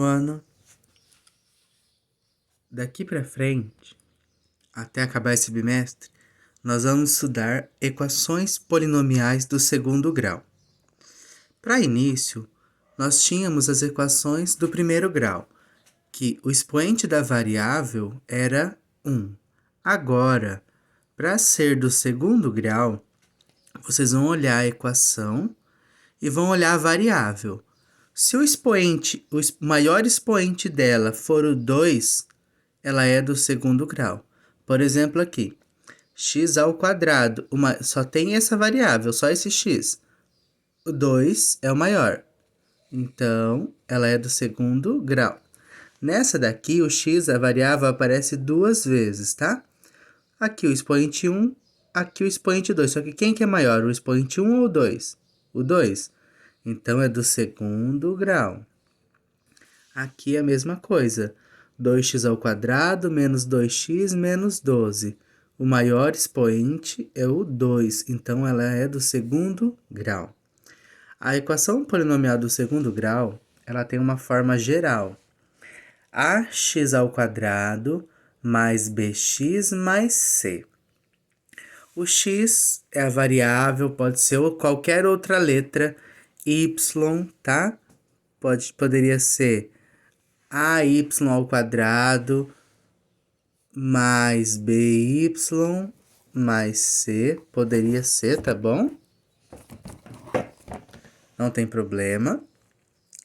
ano. Daqui para frente, até acabar esse bimestre, nós vamos estudar equações polinomiais do segundo grau. Para início, nós tínhamos as equações do primeiro grau, que o expoente da variável era 1. Agora, para ser do segundo grau, vocês vão olhar a equação e vão olhar a variável. Se o maior expoente dela for o 2, ela é do segundo grau. Por exemplo, aqui, x ao quadrado, só tem essa variável, só esse x. O 2 é o maior, então ela é do segundo grau. Nessa daqui, o x, a variável, aparece duas vezes, tá? Aqui o expoente 1, aqui o expoente 2. Só que quem que é maior, o expoente 1 ou o 2? O 2. Então, é do segundo grau. Aqui é a mesma coisa. 2x ao quadrado menos 2x menos 12. O maior expoente é o 2, então ela é do segundo grau. A equação polinomial do segundo grau, ela tem uma forma geral. Ax ao quadrado mais bx mais c. O x é a variável, pode ser qualquer outra letra, y, tá? Poderia ser AY ao quadrado mais BY mais C. Poderia ser, tá bom? Não tem problema.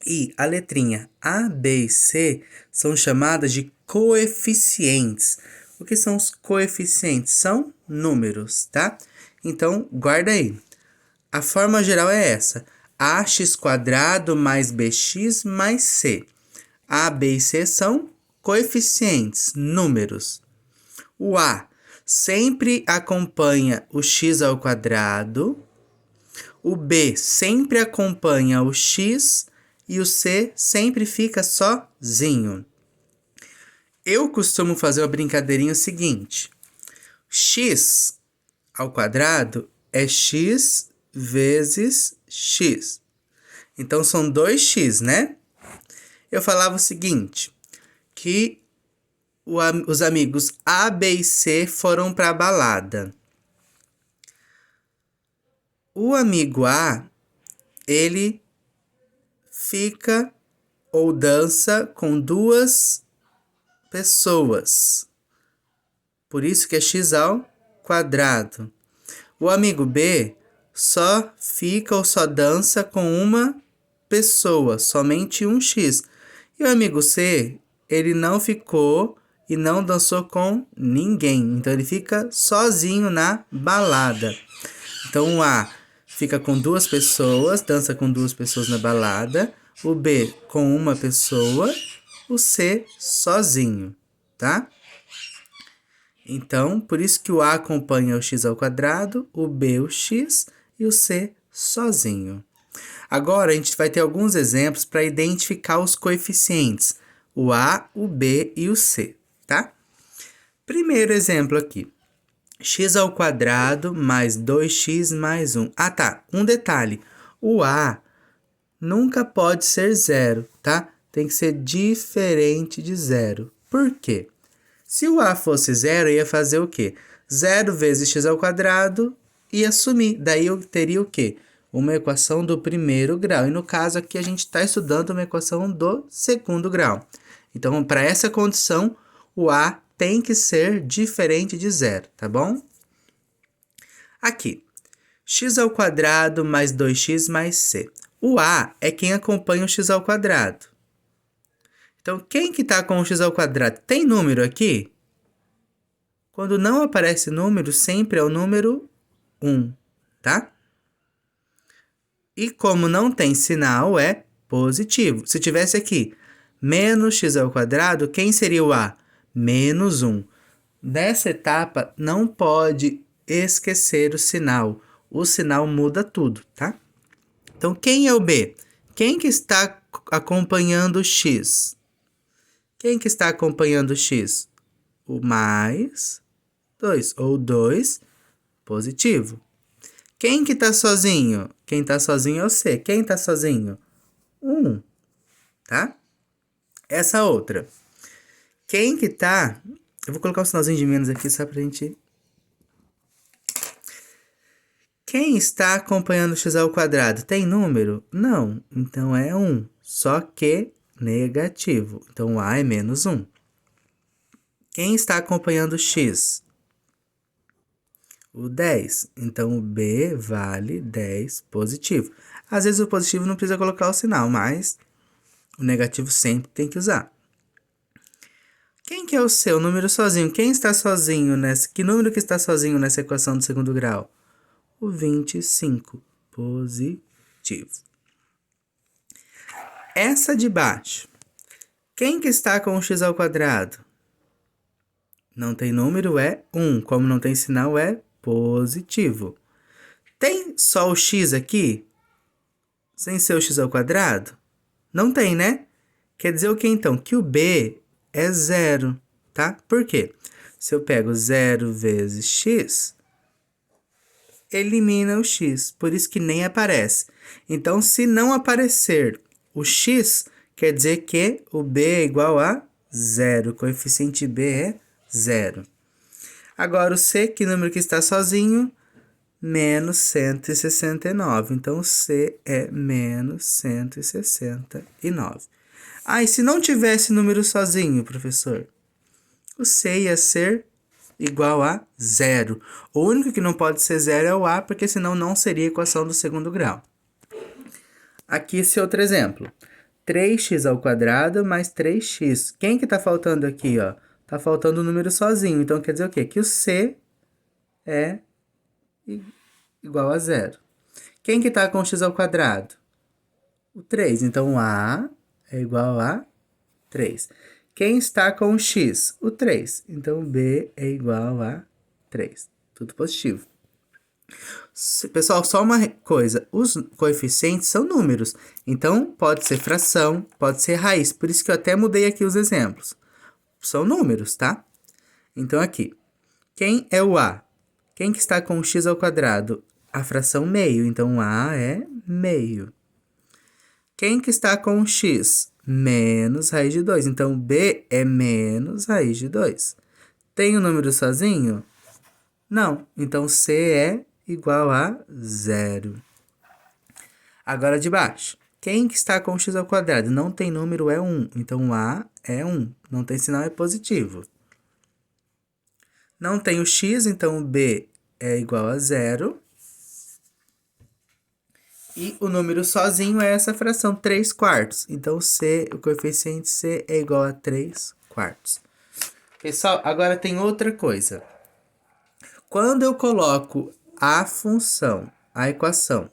E a letrinha A, B e C são chamadas de coeficientes. O que são os coeficientes? São números, tá? Então, guarda aí. A forma geral é essa. Ax quadrado mais bx mais c. A, B e C são coeficientes, números. O A sempre acompanha o x ao quadrado. O B sempre acompanha o x e o C sempre fica sozinho. Eu costumo fazer uma brincadeirinha seguinte. X ao quadrado é x vezes x. Então, são 2x, né? Eu falava o seguinte, que os amigos A, B e C foram para a balada. O amigo A, ele fica ou dança com duas pessoas. Por isso que é x ao quadrado. O amigo B só fica ou só dança com uma pessoa, somente um x. E o amigo C, ele não ficou e não dançou com ninguém. Então, ele fica sozinho na balada. Então, o A fica com duas pessoas, dança com duas pessoas na balada. O B com uma pessoa. O C sozinho, tá? Então, por isso que o A acompanha o x ao quadrado, o B o x e o C sozinho. Agora, a gente vai ter alguns exemplos para identificar os coeficientes, o A, o B e o C, tá? Primeiro exemplo aqui, x ao quadrado mais 2x mais 1. Ah, tá, um detalhe, o A nunca pode ser zero, tá? Tem que ser diferente de zero. Por quê? Se o A fosse zero, eu ia fazer o quê? 0 vezes x ao quadrado ia sumir. Daí eu teria o quê? Uma equação do primeiro grau. E no caso aqui a gente está estudando uma equação do segundo grau. Então, para essa condição, o A tem que ser diferente de zero, tá bom? Aqui, x ao quadrado mais 2x mais c. O A é quem acompanha o x ao quadrado. Então, quem que está com o x ao quadrado? Tem número aqui? Quando não aparece número, sempre é o número 1, tá? E como não tem sinal, é positivo. Se tivesse aqui menos x ao quadrado, quem seria o A? Menos 1. Nessa etapa, não pode esquecer o sinal. O sinal muda tudo, tá? Então, quem é o B? Quem que está acompanhando o x? Quem que está acompanhando o x? O mais 2, ou 2 positivo. Quem que tá sozinho? Quem tá sozinho é o C. Quem tá sozinho? 1, tá? Essa outra. Quem que tá... Eu vou colocar um sinalzinho de menos aqui só pra gente... Quem está acompanhando o x ao quadrado tem número? Não. Então é 1. Só que negativo. Então A é menos 1. Quem está acompanhando o x? O 10. Então o B vale 10 positivo. Às vezes o positivo não precisa colocar o sinal, mas o negativo sempre tem que usar. Quem que é o seu número sozinho? Quem está sozinho nessa... Que número que está sozinho nessa equação do segundo grau? O 25, positivo. Essa de baixo. Quem que está com o x ao quadrado? Não tem número, é 1. Como não tem sinal, é positivo. Tem só o x aqui? Sem ser o x ao quadrado? Não tem, né? Quer dizer o que então? Que o b é 0, tá? Por quê? Se eu pego 0 vezes x, elimina o x, por isso que nem aparece. Então, se não aparecer o x, quer dizer que o b é igual a 0. O coeficiente b é 0. Agora, o c, que número que está sozinho? Menos 169. Então, o c é menos 169. Ah, e se não tivesse número sozinho, professor? O c ia ser igual a 0. O único que não pode ser 0 é o A, porque senão não seria equação do segundo grau. Aqui esse outro exemplo. 3x ao quadrado mais 3x. Quem que tá faltando aqui, ó? Tá faltando o número sozinho. Então, quer dizer o quê? Que o C é igual a 0. Quem que tá com x ao quadrado? O 3. Então, o A é igual a 3. Quem está com o x? O 3. Então, B é igual a 3. Tudo positivo. Pessoal, só uma coisa. Os coeficientes são números. Então, pode ser fração, pode ser raiz. Por isso que eu até mudei aqui os exemplos. São números, tá? Então, aqui. Quem é o A? Quem que está com o x ao quadrado? A fração meio. Então, A é meio. Quem que está com o x? Menos raiz de 2. Então, B é menos raiz de 2. Tem o número sozinho? Não. Então, C é igual a 0. Agora, de baixo. Quem que está com x ao quadrado? Não tem número, é 1. Então, A é 1. Não tem sinal, é positivo. Não tem o x, então, B é igual a 0. E o número sozinho é essa fração, 3 quartos. Então, C, o coeficiente C é igual a 3 quartos. Pessoal, agora tem outra coisa. Quando eu coloco a função, a equação,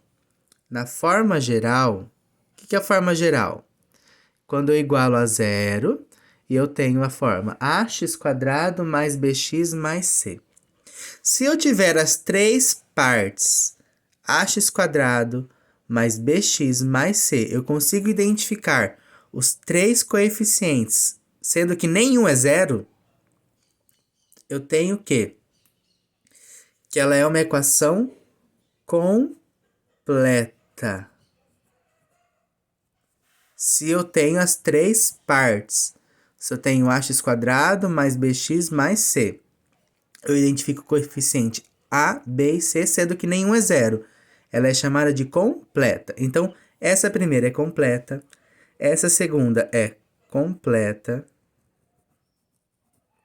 na forma geral, o que é a forma geral? Quando eu igualo a 0 e eu tenho a forma ax² mais bx mais c. Se eu tiver as três partes, ax² mais bx mais c, eu consigo identificar os três coeficientes, sendo que nenhum é 0, eu tenho que ela é uma equação completa. Se eu tenho as três partes, se eu tenho ax² mais bx mais c, eu identifico o coeficiente a, b e c, sendo que nenhum é 0. Ela é chamada de completa. Então, essa primeira é completa, essa segunda é completa,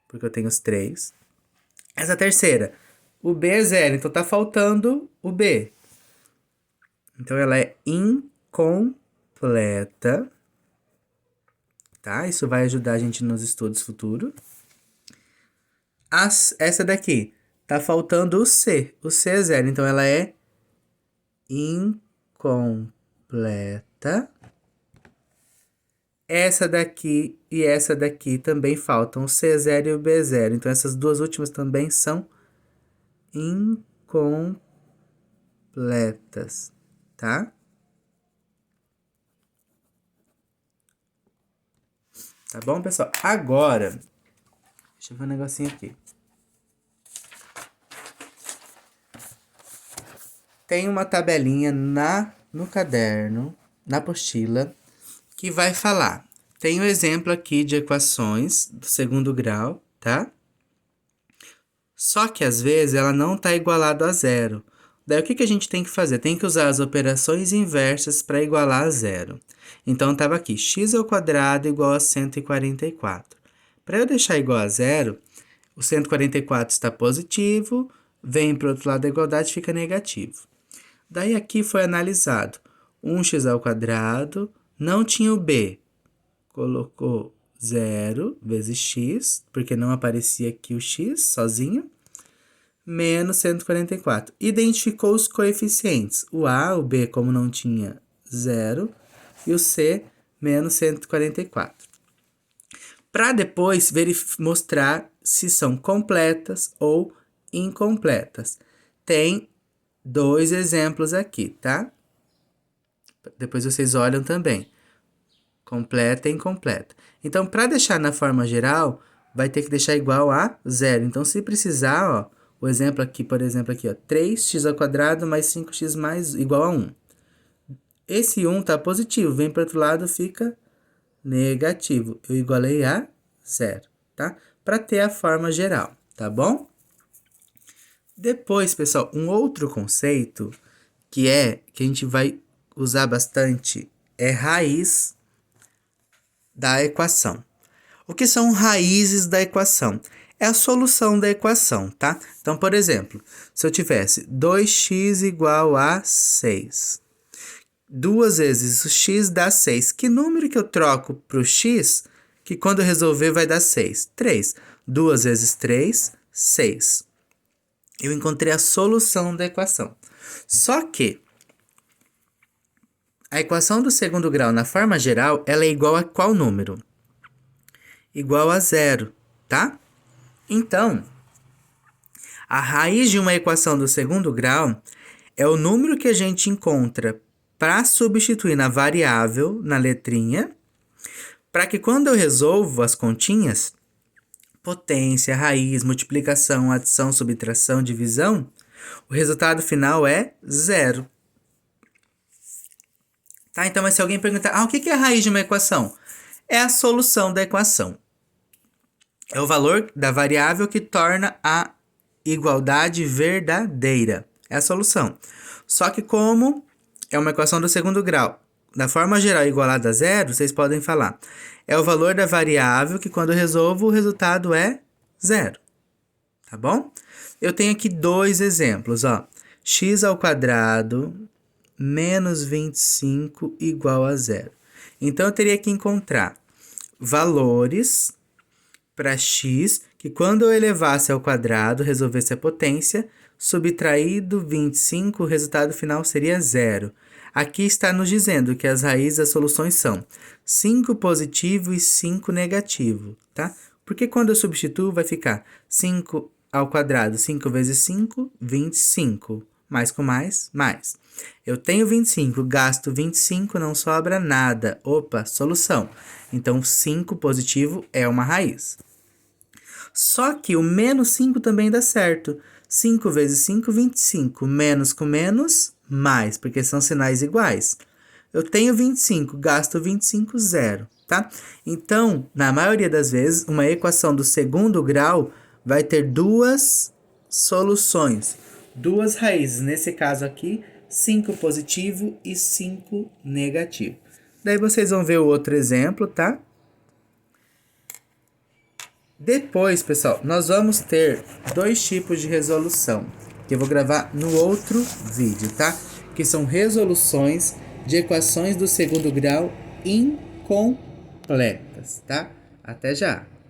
porque eu tenho os três. Essa terceira, o b é 0, então tá faltando o b. Então, ela é incompleta, tá? Isso vai ajudar a gente nos estudos futuros. Essa daqui, tá faltando o c. O c é 0, então ela é incompleta. Essa daqui e essa daqui também faltam, o C0 e o B0. Então, essas duas últimas também são incompletas, tá? Tá bom, pessoal? Agora, deixa eu ver um negocinho aqui. Tem uma tabelinha no caderno, na apostila, que vai falar tem o exemplo aqui de equações do segundo grau, tá? Só que às vezes ela não está igualada a zero. Daí o que a gente tem que fazer? Tem que usar as operações inversas para igualar a zero. Então estava aqui, x ao quadrado igual a 144. Para eu deixar igual a zero, o 144 está positivo, vem para o outro lado da igualdade, fica negativo. Daí aqui foi analisado 1x ao quadrado, não tinha o b, colocou 0 vezes x, porque não aparecia aqui o x sozinho, menos 144. Identificou os coeficientes, o a, o b, como não tinha 0, e o c, menos 144. Para depois mostrar se são completas ou incompletas. Tem 2 exemplos aqui, tá? Depois vocês olham também. Completa e incompleta. Então, para deixar na forma geral, vai ter que deixar igual a 0. Então, se precisar, ó, o exemplo aqui, por exemplo, aqui, ó, 3x ao quadrado mais 5x mais igual a 1. Esse 1 tá positivo, vem para o outro lado, fica negativo. Eu igualei a 0, tá? Para ter a forma geral, tá bom? Depois, pessoal, um outro conceito que a gente vai usar bastante é raiz da equação. O que são raízes da equação? É a solução da equação, tá? Então, por exemplo, se eu tivesse 2x igual a 6, 2 vezes o x dá 6. Que número que eu troco para o x, que quando eu resolver vai dar 6? 3. 2 vezes 3, 6. Eu encontrei a solução da equação. Só que a equação do segundo grau, na forma geral, ela é igual a qual número? Igual a 0, tá? Então, a raiz de uma equação do segundo grau é o número que a gente encontra para substituir na variável, na letrinha, para que quando eu resolvo as continhas, potência, raiz, multiplicação, adição, subtração, divisão, o resultado final é 0. Tá? Então, mas se alguém perguntar, o que é a raiz de uma equação? É a solução da equação. É o valor da variável que torna a igualdade verdadeira. É a solução. Só que como é uma equação do segundo grau, da forma geral igualada a 0, vocês podem falar. É o valor da variável que quando eu resolvo o resultado é 0. Tá bom? Eu tenho aqui 2 exemplos, ó. X ao quadrado menos 25 igual a 0. Então, eu teria que encontrar valores para x, que quando eu elevasse ao quadrado, resolvesse a potência, subtraído 25, o resultado final seria 0. Aqui está nos dizendo que as raízes das soluções são 5 positivo e 5 negativo, tá? Porque quando eu substituo, vai ficar 5 ao quadrado, 5 vezes 5, 25. Mais com mais, mais. Eu tenho 25, gasto 25, não sobra nada. Opa, solução. Então, 5 positivo é uma raiz. Só que o menos 5 também dá certo. 5 vezes 5, 25. Menos com menos, mais, porque são sinais iguais. Eu tenho 25, gasto 25, zero, tá? Então, na maioria das vezes, uma equação do segundo grau vai ter 2 soluções. 2 raízes, nesse caso aqui, 5 positivo e 5 negativo. Daí vocês vão ver o outro exemplo, tá? Depois, pessoal, nós vamos ter 2 tipos de resolução, que eu vou gravar no outro vídeo, tá? Que são resoluções de equações do segundo grau incompletas, tá? Até já!